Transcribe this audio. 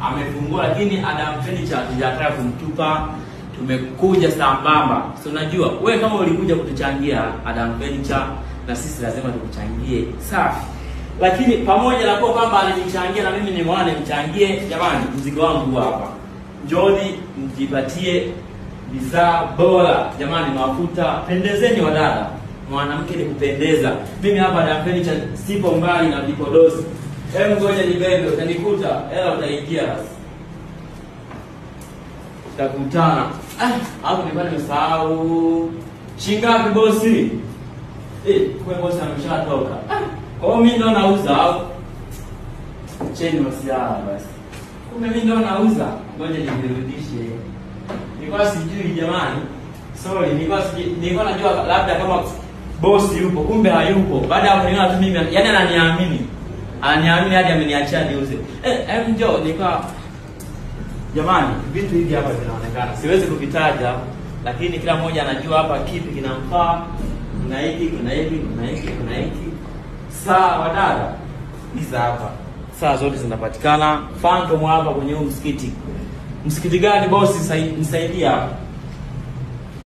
amefungua lakini Adam Furniture hatujataka kumtupa, tumekuja sambamba. So unajua wewe kama ulikuja kutuchangia Adam Furniture, na sisi lazima tukuchangie safi. Lakini pamoja na kwamba alichangia na mimi nimeona nimchangie, jamani, mzigo wangu hapa. Njoni mjipatie bidhaa bora. Jamani, mafuta, pendezeni wadada. Mwanamke ni kupendeza. Mimi hapa Adam Furniture sipo mbali na vipodozi. Hebu ngoja nibebe, utanikuta, hela utaingia basi. Tutakutana. Hapo nilikuwa nimesahau. Shingapi bosi? Kwa bosi ameshatoka. Kwa hiyo mimi ndo nauza au? Cheni wasiala basi. Kumbe mimi ndo nauza. Ngoja nirudishe. Nilikuwa sijui jamani. Sorry, nilikuwa najua labda kama bosi yupo, kumbe hayupo. Baada ya kuniona tu mimi, yani ananiamini. Ananiamini hadi ameniachia niuze. Njoo nilikuwa jamani, vitu hivi hapa vinaonekana. Siwezi kuvitaja, lakini kila mmoja anajua hapa kipi kinamfaa. Kuna hiki, kuna hiki, kuna hiki, kuna hiki. Saa wadada, hizi hapa. Saa zote zinapatikana. Phantom hapa kwenye huu msikiti. Msikiti gani bosi? Nisaidia hapa.